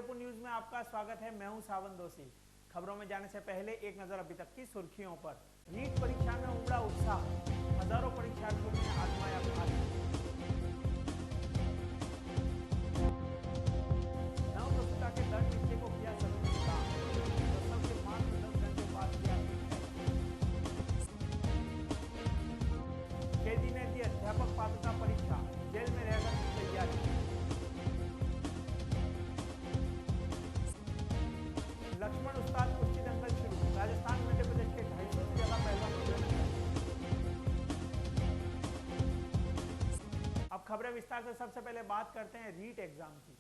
Udaipur news में आपका स्वागत है। मैं हूं सावन दोषी। खबरों में जाने से पहले एक नजर अभी तक की सुर्खियों पर। नीट परीक्षा में उमड़ा उत्साह, हजारों परीक्षार्थियों ने आजमाया भाग्य। नवप्रसूता के दर्द नीचे को किया सदन का प्रसव के 5 से 10 घंटे बाद किया। कैदी ने दी अध्यापक पात्रता परीक्षा, जेल में रहकर की तैयारी। लक्ष्मण उस्ताद कुश्ती दंगल शुरू, राजस्थान मध्य प्रदेश के 250 से ज्यादा पहलवान हुए। अब खबरें विस्तार से। सबसे पहले बात करते हैं रीट एग्जाम की।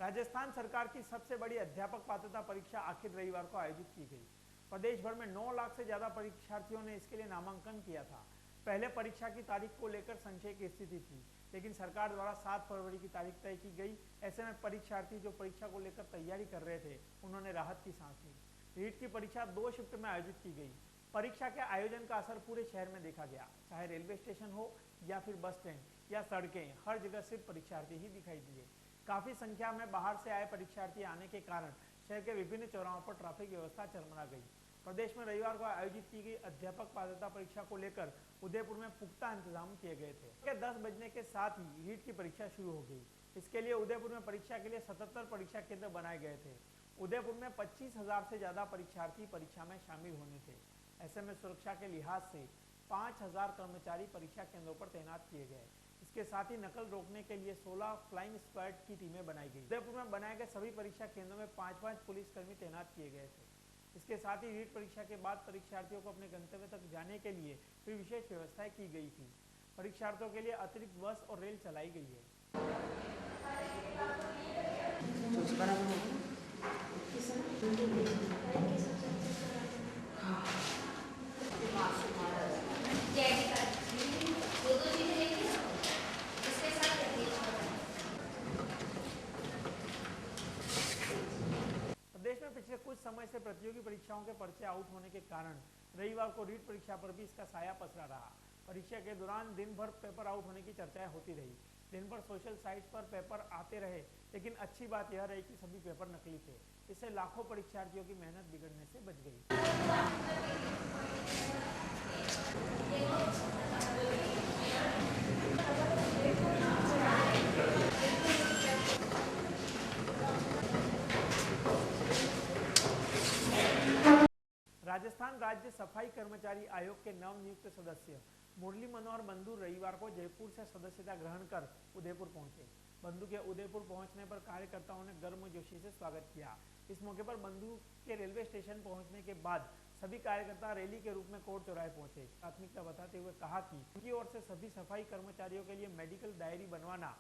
राजस्थान सरकार की सबसे बड़ी अध्यापक पात्रता परीक्षा आखिर रविवार को आयोजित की गई। प्रदेश भर में 9 लाख से ज्यादा परीक्षार्थियों ने इसके लिए नामांकन किया था। पहले परीक्षा की तारीख को लेकर संशय की स्थिति थी, लेकिन सरकार द्वारा 7 फरवरी की तारीख तय की गई। ऐसे में परीक्षार्थी जो परीक्षा को लेकर तैयारी कर रहे थे, उन्होंने राहत की सांस ली। रीट की परीक्षा 2 शिफ्ट में आयोजित की गई। परीक्षा के आयोजन का असर पूरे शहर में देखा गया। चाहे रेलवे स्टेशन हो या फिर बस स्टैंड या सड़कें, हर जगह सिर्फ परीक्षार्थी ही दिखाई दिए। काफी संख्या में बाहर से आए परीक्षार्थी आने के कारण शहर के विभिन्न चौराहों पर ट्रैफिक व्यवस्था चरमरा गई। प्रदेश में रविवार को आयोजित की गई अध्यापक पात्रता परीक्षा को लेकर उदयपुर में पुख्ता इंतजाम किए गए थे। 10 बजने के साथ ही रीट की परीक्षा शुरू हो गई। इसके लिए उदयपुर में परीक्षा के लिए 77 परीक्षा केंद्र बनाए गए थे। उदयपुर में 25,000 से ज्यादा परीक्षार्थी परीक्षा में शामिल होने थे। ऐसे में सुरक्षा के लिहाज से 5,000 कर्मचारी परीक्षा केंद्रों पर तैनात किए गए। इसके साथ ही नकल रोकने के लिए 16 फ्लाइंग स्क्वाड की टीमें बनाई गई। उदयपुर में बनाए गए सभी परीक्षा केंद्रों में 5-5 पुलिसकर्मी तैनात किए गए थे। इसके साथ ही रीट परीक्षा के बाद परीक्षार्थियों को अपने गंतव्य तक जाने के लिए भी विशेष व्यवस्थाएं की गई थी। परीक्षार्थियों के लिए अतिरिक्त बस और रेल चलाई गई है। प्रदेश में पिछले कुछ समय से प्रतियोगी परीक्षाओं के पर्चे आउट होने के कारण रविवार को रीट परीक्षा पर भी इसका साया पसरा रहा। परीक्षा के दौरान दिन भर पेपर आउट होने की चर्चाएं होती रही। दिन भर सोशल साइट्स पर पेपर आते रहे, लेकिन अच्छी बात यह रही कि सभी पेपर नकली थे। इससे लाखों परीक्षार्थियों की मेहनत बिगड़ने से बच गई। राजस्थान राज्य सफाई कर्मचारी आयोग के नवनियुक्त सदस्य मुरली मनोहर बंधु रविवार को जयपुर से सदस्यता ग्रहण कर उदयपुर पहुंचे। बंधु के उदयपुर पहुंचने पर कार्यकर्ताओं ने गर्मजोशी से स्वागत किया। इस मौके पर बंधु के रेलवे स्टेशन पहुंचने के बाद सभी कार्यकर्ता रैली के रूप में कोर्ट चौराहे पहुंचे। प्राथमिकता बताते हुए कहा कि उनकी ओर से सभी सफाई कर्मचारियों के लिए मेडिकल डायरी बनवाना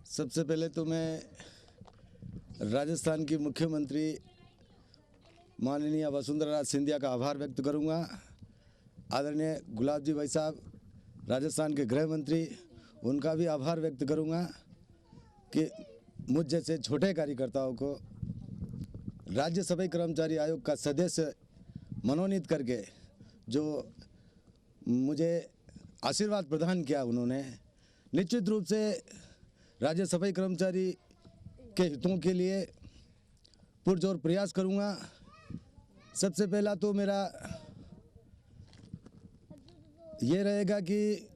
सबसे पहले तो मैं राजस्थान की मुख्यमंत्री माननीय वसुंधरा राज सिंधिया का आभार व्यक्त करूंगा। आदरणीय गुलाब जी भाई साहब राजस्थान के गृह मंत्री, उनका भी आभार व्यक्त करूंगा कि मुझ जैसे छोटे कार्यकर्ताओं को राज्य सफाई कर्मचारी आयोग का सदस्य मनोनीत करके जो मुझे आशीर्वाद प्रदान किया, उन्होंने निश्चित रूप से राज्य सफाई कर्मचारी के हितों के लिए पुरजोर प्रयास करूंगा। सबसे पहला तो मेरा ये रहेगा कि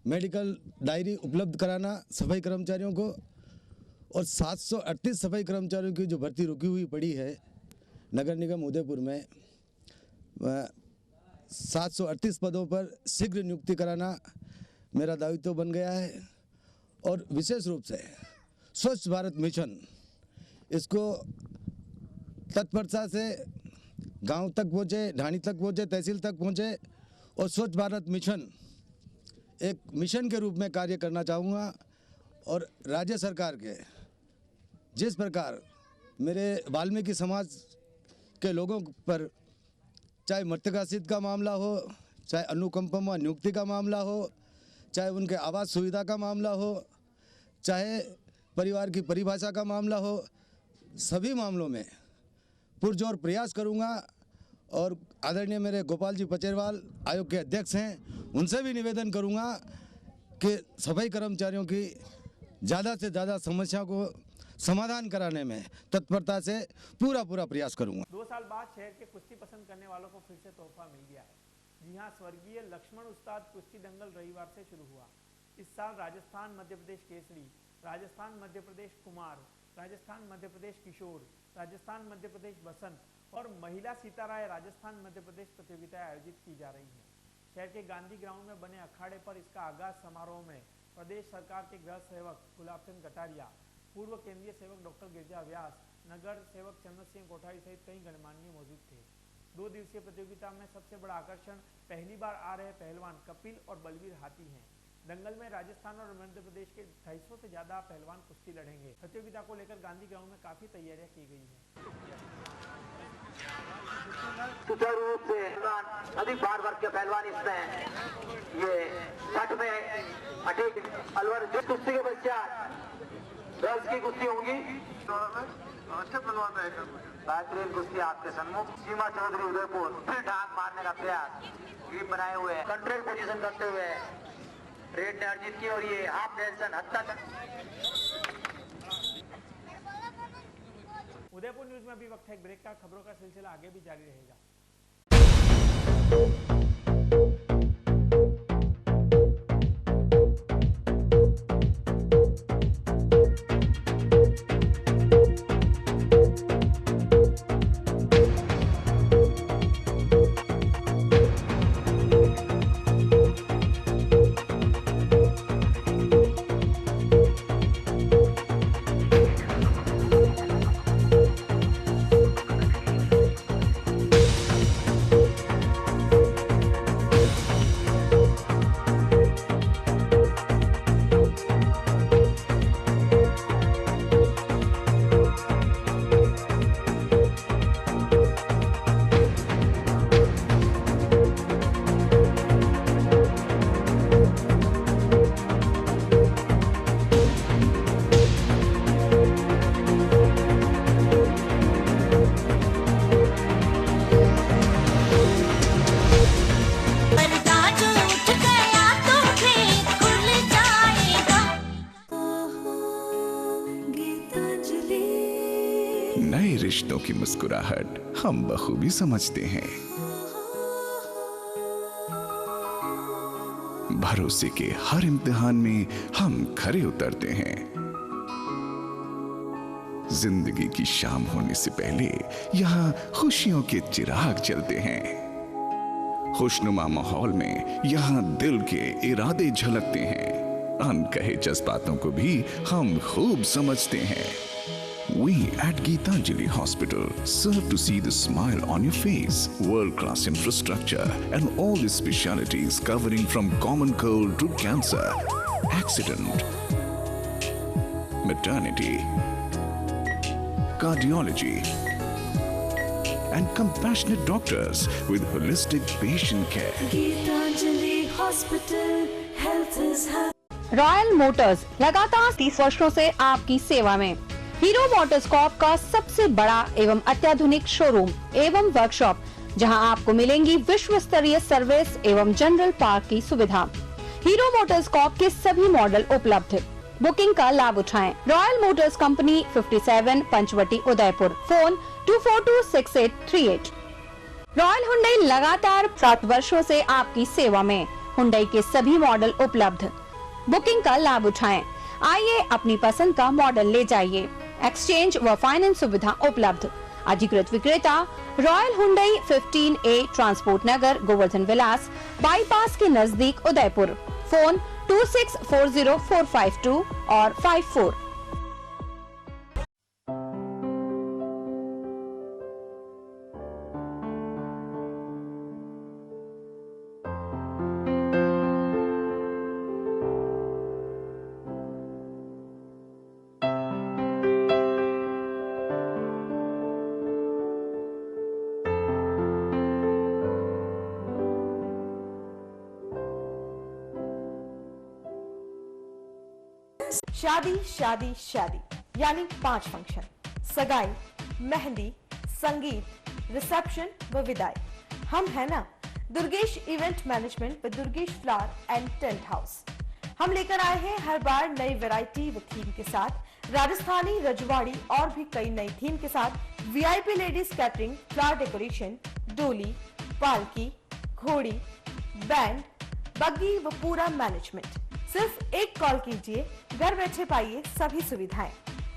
मेडिकल डायरी उपलब्ध कराना सफाई कर्मचारियों को, और 738 सफाई कर्मचारियों की जो भर्ती रुकी हुई पड़ी है नगर निगम उदयपुर में, 738 पदों पर शीघ्र नियुक्ति कराना मेरा दायित्व बन गया है। और विशेष रूप से स्वच्छ भारत मिशन, इसको तत्परता से गांव तक पहुँचे, ढाणी तक पहुँचे, तहसील तक पहुँचे, और स्वच्छ भारत मिशन एक मिशन के रूप में कार्य करना चाहूँगा। और राज्य सरकार के जिस प्रकार मेरे वाल्मीकि समाज के लोगों पर चाहे मृतकासित का मामला हो, चाहे अनुकंपा नियुक्ति का मामला हो, चाहे उनके आवास सुविधा का मामला हो, चाहे परिवार की परिभाषा का मामला हो, सभी मामलों में पुरजोर प्रयास करूंगा और आदरणीय मेरे गोपाल जी पचेरवाल आयोग के अध्यक्ष हैं, उनसे भी निवेदन करूंगा कि सफाई कर्मचारियों की ज़्यादा से ज़्यादा समस्याओं को समाधान कराने में तत्परता से पूरा प्रयास करूंगा। 2 साल बाद शहर के कुश्ती पसंद करने वालों को फिर से तोहफा मिल गया है। जी हां, स्वर्गीय लक्ष्मण उस्ताद कुश्ती दंगल रविवार से शुरू हुआ। इस साल राजस्थान मध्य प्रदेश केसरी, राजस्थान मध्य प्रदेश कुमार, राजस्थान मध्य प्रदेश किशोर, राजस्थान मध्य प्रदेश बसंत और महिला सीताराय राजस्थान मध्य प्रदेश प्रतियोगिताएं आयोजित की जा रही हैं। शहर के गांधी ग्राउंड में बने अखाड़े पर इसका आगाज समारोह में प्रदेश सरकार के गृह सेवक गुलाब चंद कटारिया, पूर्व केंद्रीय सेवक डॉक्टर गिरजा व्यास, नगर सेवक चंद्र सिंह कोठारी सहित कई गणमान्य मौजूद थे। 2 दिवसीय प्रतियोगिता में सबसे बड़ा आकर्षण पहली बार आ रहे पहलवान कपिल और बलवीर हाथी हैं। दंगल में राजस्थान और मध्य प्रदेश के 250 से ज्यादा पहलवान कुश्ती लड़ेंगे। प्रतियोगिता को लेकर गांधी ग्राउंड में काफी तैयारियां की गई हैं। सुचारू रूप से अधिक भार वर्ग के पहलवान इसमें ये छठ में अटैक अलवर जिस कुश्ती के पश्चात गर्ल्स की कुश्ती होंगी। बेहतरीन कुश्ती आपके सन्मुख सीमा चौधरी उदयपुर फिर ढाक मारने का प्रयास ग्रिप बनाए हुए कंट्रोल पोजीशन करते हुए रेड ने अर्जित की और ये हाफ नेल्सन हत्या तक। उदयपुर न्यूज में अभी वक्त है ब्रेक का। खबरों का सिलसिला आगे भी जारी रहेगा। नए रिश्तों की मुस्कुराहट हम बखूबी समझते हैं। भरोसे के हर इम्तिहान में हम खरे उतरते हैं। जिंदगी की शाम होने से पहले यहाँ खुशियों के चिराग जलते हैं। खुशनुमा माहौल में यहाँ दिल के इरादे झलकते हैं। अनकहे जज्बातों को भी हम खूब समझते हैं। We at Geetanjali Hospital serve to see the smile on your face. World-class infrastructure and all the specialties covering from common cold to cancer, accident, maternity, cardiology, and compassionate doctors with holistic patient care. Geetanjali Hospital, health is happy. Royal Motors लगातार 30 वर्षों से आपकी सेवा में। Hero मोटरस्कॉप का सबसे बड़ा एवं अत्याधुनिक शोरूम एवं वर्कशॉप, जहां आपको मिलेंगी विश्व स्तरीय सर्विस एवं जनरल पार्क की सुविधा। हीरो मोटरस्कॉप के सभी मॉडल उपलब्ध। बुकिंग का लाभ उठाएं। Royal Motors company 57 Panchavati Udaipur. Phone 2426-838। Royal Hyundai लगातार 7 वर्षों से आपकी सेवा में। हुंडई के सभी मॉडल उपलब्ध। बुकिंग का लाभ उठाएं। आइए अपनी पसंद का मॉडल ले जाइए। एक्सचेंज व फाइनेंस सुविधा उपलब्ध। अधिकृत विक्रेता रॉयल हुंडई 15A ट्रांसपोर्ट नगर, गोवर्धन विलास, बाईपास के नजदीक उदयपुर। फोन 2640-452 और 54। शादी शादी शादी यानी 5 फंक्शन, सगाई, मेहंदी, संगीत, रिसेप्शन व विदाई। हम है ना Durgesh event management with Durgesh flower and tent house. हम लेकर आए हैं हर बार नई वैरायटी व थीम के साथ, राजस्थानी, रजवाड़ी और भी कई नई थीम के साथ VIP ladies catering, flower decoration, डोली, पालकी, घोड़ी, बैंड, बग्गी व पूरा मैनेजमेंट। सिर्फ एक कॉल कीजिए, घर बैठे पाइए सभी सुविधाएं।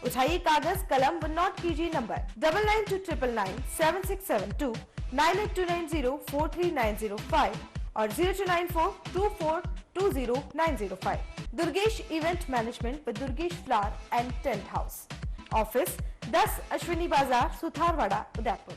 उठाइए कागज कलम व नोट कीजिए नंबर 9929997672, 9829043905 और 029424200905। Durgesh event management with Durgesh flower and tent house. Office 10 Ashwini बाजार, सुथारवाड़ा, उदयपुर।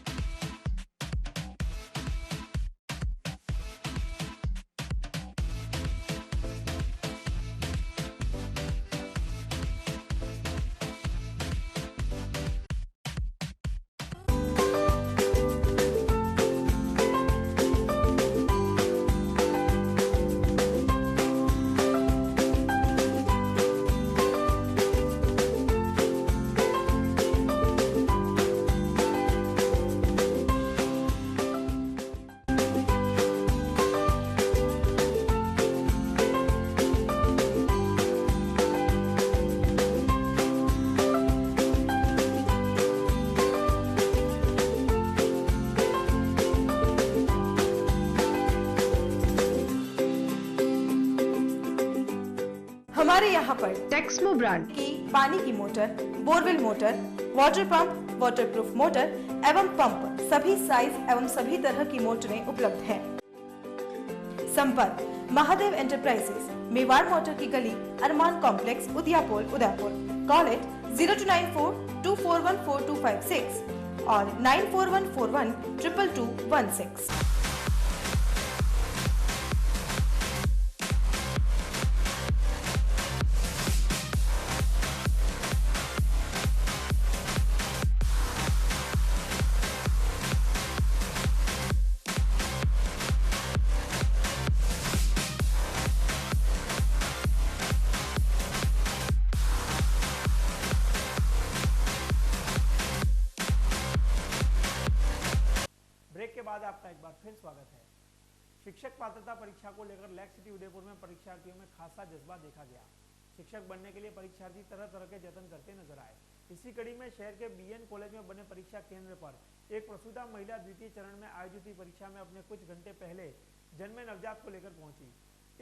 हमारे यहाँ पर टेक्समो ब्रांड की पानी की motor, borewell motor, water pump, waterproof motor एवं पंप, सभी साइज एवं सभी तरह की मोटरें उपलब्ध हैं। संपर्क महादेव एंटरप्राइजेस, मेवाड़ मोटर की गली, अरमान कॉम्प्लेक्स, उदियापुर, उदयपुर। कॉल इट 0294241426 और 9414122216। ब्रेक के बाद आपका एक बार फिर स्वागत है। शिक्षक पात्रता परीक्षा को लेकर लेक सिटी उदयपुर में परीक्षार्थियों में खासा जज्बा देखा गया। शिक्षक बनने के लिए परीक्षार्थी तरह तरह के जतन करते नजर आए। इसी कड़ी में शहर के बीएन कॉलेज में बने परीक्षा केंद्र पर एक प्रसूता महिला द्वितीय चरण में आयोजित परीक्षा में अपने कुछ घंटे पहले जन्मे नवजात को लेकर पहुंची।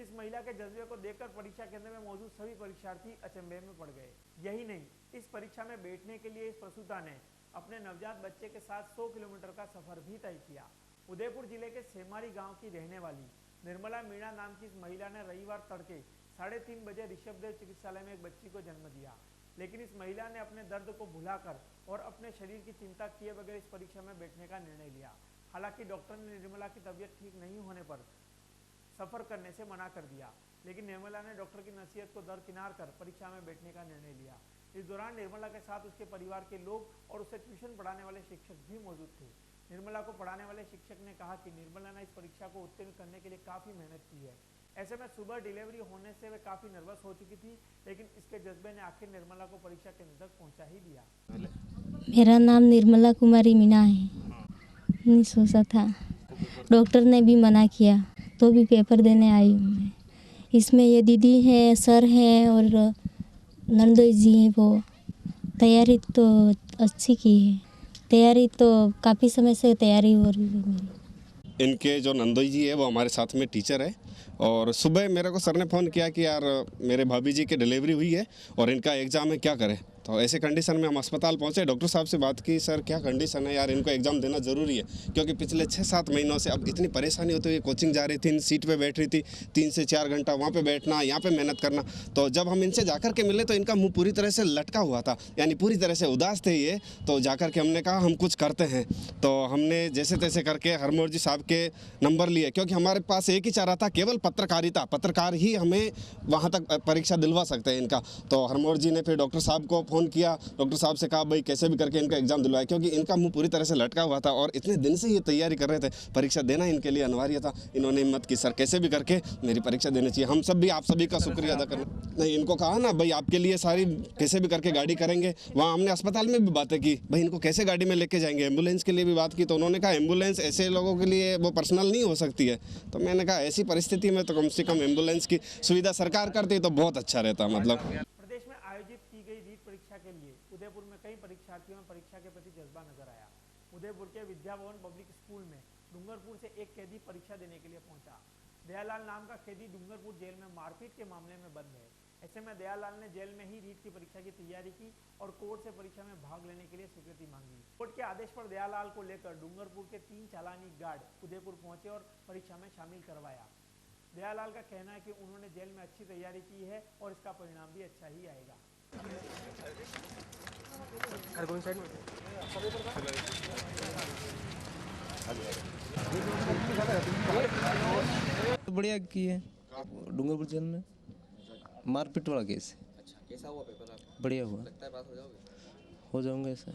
इस महिला के जज्बे को देखकर परीक्षा केंद्र में मौजूद सभी परीक्षार्थी अचंभे में पड़ गए। यही नहीं, इस परीक्षा में बैठने के लिए इस प्रसूता ने अपने नवजात बच्चे के साथ 100 किलोमीटर का सफर भी तय किया। उदयपुर जिले के सेमारी गांव की रहने वाली निर्मला मीणा नाम की इस महिला ने रविवार तड़के 3:30 बजे ऋषभदेव चिकित्सालय में एक बच्ची को जन्म दिया। लेकिन इस महिला ने अपने दर्द को भुलाकर और अपने शरीर की चिंता किए बगैर इस परीक्षा में बैठने का निर्णय लिया। हालांकि डॉक्टर ने निर्मला की तबीयत ठीक नहीं होने पर सफर करने से मना कर दिया, लेकिन निर्मला ने डॉक्टर की नसीहत को दरकिनार कर परीक्षा में बैठने का निर्णय लिया। इस दौरान निर्मला के साथ उसके परिवार के लोग और उसे ट्यूशन पढ़ाने वाले शिक्षक भी मौजूद थे। निर्मला को पढ़ाने वाले शिक्षक ने कहा कि निर्मला ने इस परीक्षा को उत्तीर्ण करने के लिए काफी मेहनत की है। ऐसे में सुबह डिलीवरी होने से वे काफी नर्वस हो चुकी थी, लेकिन इसके जज्बे ने आखिर निर्मला को परीक्षा केंद्र तक पहुंचा ही दिया। मेरा नाम निर्मला कुमारी मीणा है। नहीं सोचा था, डॉक्टर ने भी मना किया तो भी पेपर देने आई हूँ मैं। इसमें ये दीदी है, सर है और नंदोई जी हैं, वो तैयारी तो अच्छी की है। तैयारी तो काफ़ी समय से तैयारी हो रही है मेरी। इनके जो नंदोई जी है वो हमारे साथ में टीचर है और सुबह मेरे को सर ने फ़ोन किया कि यार मेरे भाभी जी की डिलीवरी हुई है और इनका एग्ज़ाम है, क्या करें। तो ऐसे कंडीशन में हम अस्पताल पहुंचे, डॉक्टर साहब से बात की, सर क्या कंडीशन है यार, इनको एग्ज़ाम देना ज़रूरी है क्योंकि पिछले 6-7 महीनों से अब इतनी परेशानी होती है। कोचिंग जा रही थी, सीट पे बैठ रही थी, 3 से 4 घंटा वहाँ पे बैठना, यहाँ पे मेहनत करना। तो जब हम इनसे जाकर के मिले तो इनका मुँह पूरी तरह से लटका हुआ था, यानी पूरी तरह से उदास थे ये। तो जाकर के हमने कहा हम कुछ करते हैं। तो हमने जैसे तैसे करके हरमोर जी साहब के नंबर लिए, क्योंकि हमारे पास एक ही चाह रहा था, केवल पत्रकार ही हमें वहाँ तक परीक्षा दिलवा सकते हैं इनका। तो हरमोर जी ने फिर डॉक्टर साहब को फ़ोन किया, डॉक्टर साहब से कहा भाई कैसे भी करके इनका एग्ज़ाम दिलवाए, क्योंकि इनका मुंह पूरी तरह से लटका हुआ था और इतने दिन से ये तैयारी कर रहे थे, परीक्षा देना इनके लिए अनिवार्य था। इन्होंने हिम्मत की, सर कैसे भी करके मेरी परीक्षा देनी चाहिए। हम सब भी आप सभी का शुक्रिया अदा करना। नहीं, इनको कहा ना भाई आपके लिए सारी कैसे भी करके गाड़ी करेंगे। वहाँ हमने अस्पताल में भी बातें की, भाई इनको कैसे गाड़ी में लेके जाएंगे, एम्बुलेंस के लिए भी बात की, तो उन्होंने कहा एम्बुलेंस ऐसे लोगों के लिए वो पर्सनल नहीं हो सकती है। तो मैंने कहा ऐसी परिस्थिति में तो कम से कम एम्बुलेंस की सुविधा सरकार करती तो बहुत अच्छा रहता। मतलब प्रदेश में आयोजित की गई रीट परीक्षा के लिए उदयपुर में कई परीक्षार्थियों में परीक्षा के प्रति जज्बा नजर आया। उदयपुर के विद्या भवन पब्लिक स्कूल में डूंगरपुर से एक कैदी परीक्षा देने के लिए पहुंचा। दयालाल नाम का कैदी डूंगरपुर जेल में मारपीट के मामले में बंद है। ऐसे में दयालाल ने जेल में ही रीट की परीक्षा की तैयारी की और कोर्ट से परीक्षा में भाग लेने के लिए स्वीकृति मांगी। कोर्ट के आदेश पर दयालाल को लेकर डूंगरपुर के 3 चालानी गार्ड उदयपुर पहुंचे और परीक्षा में शामिल करवाया। दयालाल का कहना है कि उन्होंने जेल में अच्छी तैयारी की है और इसका परिणाम भी अच्छा ही आएगा। तो बढ़िया की है डूंगरपुर जेल में मारपीट वाला केस है। अच्छा, कैसा हुआ पेपर आपका? बढ़िया हुआ। लगता है पास हो जाओगे? हो जाऊंगा ऐसा।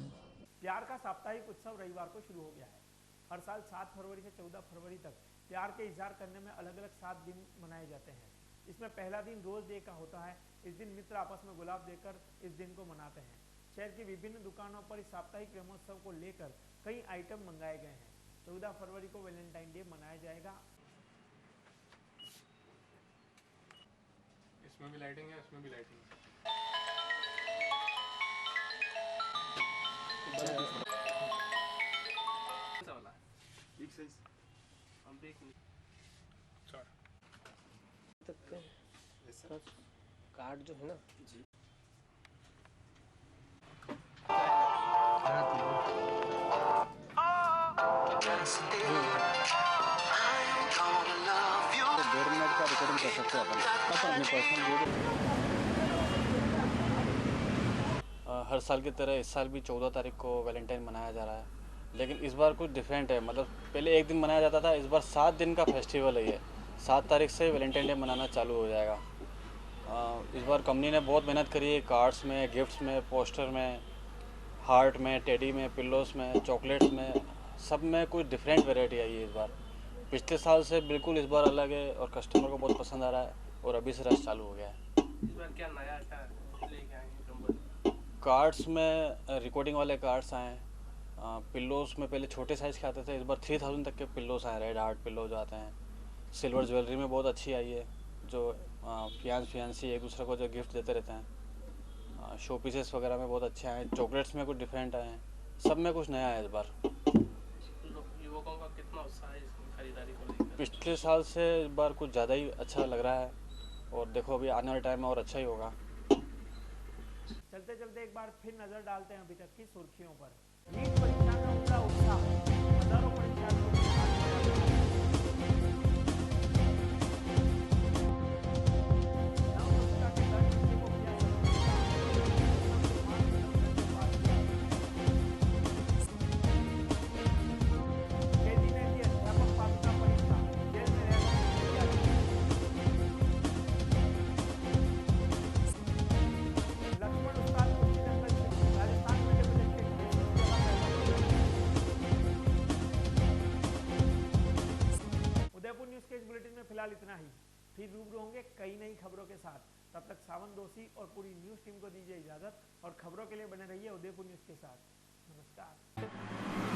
प्यार का साप्ताहिक उत्सव रविवार को शुरू हो गया है। हर साल 7 फरवरी से 14 फरवरी तक प्यार के इजहार करने में अलग अलग 7 दिन मनाए जाते हैं। इसमें पहला दिन रोज डे का होता है। इस दिन मित्र आपस में गुलाब देकर इस दिन को मनाते हैं। शहर की विभिन्न दुकानों पर इस साप्ताहिक प्रेमोत्सव को लेकर कई आइटम मंगाए गए हैं। 14 फरवरी को वैलेंटाइन डे मनाया जाएगा। इसमें भी लाइटिंग है, इसमें भी लाइटिंग है। कार्ड जो है ना जी, गवर्नमेंट का रिकॉर्डिंग कर सकते हैं अपन अपने पर्सनल। हर साल की तरह इस साल भी 14 तारीख को वैलेंटाइन मनाया जा रहा है, लेकिन इस बार कुछ डिफरेंट है। मतलब पहले एक दिन मनाया जाता था, इस बार 7 दिन का फेस्टिवल है ये। 7 तारीख से वैलेंटाइन डे मनाना चालू हो जाएगा। इस बार कंपनी ने बहुत मेहनत करी है, कार्ड्स में, गिफ्ट्स में, पोस्टर में, हार्ट में, टेडी में, पिल्लोस में, चॉकलेट्स में, सब में कुछ डिफरेंट वेराइटी आई है इस बार। पिछले साल से बिल्कुल इस बार अलग है और कस्टमर को बहुत पसंद आ रहा है और अभी से रश चालू हो गया है। इस बार क्या नया लेके आए हैं कंपनी? कार्ड्स में रिकॉर्डिंग वाले कार्ड्स आए हैं। पिल्लोस में पहले छोटे साइज़ के आते थे, इस बार 3000 तक के पिल्लोस आए, रेड हार्ट पिल्लो जो आते हैं। सिल्वर ज्वेलरी में बहुत अच्छी आई है, जो फियांसी एक दूसरे को जो गिफ्ट देते रहते हैं। शो पीसेस वगैरह में बहुत अच्छे आए। चॉकलेट्स में कुछ डिफरेंट आए हैं, सब में कुछ नया है इस बार। युवकों का कितना उत्साह है इसकी खरीदारी को लेकर? पिछले साल से इस बार कुछ ज़्यादा ही अच्छा लग रहा है और देखो अभी आने वाले टाइम में और अच्छा ही होगा। चलते चलते एक बार फिर नजर डालते हैं अभी तक की सुर्खियों पर। नीट परीक्षा में उमड़ा उत्साह, हजारों परीक्षार्थियों ने फिलहाल इतना ही। फिर रूबरू होंगे कई नई खबरों के साथ। तब तक सावन दोषी और पूरी न्यूज टीम को दीजिए इजाजत और खबरों के लिए बने रहिए उदयपुर न्यूज के साथ। नमस्कार।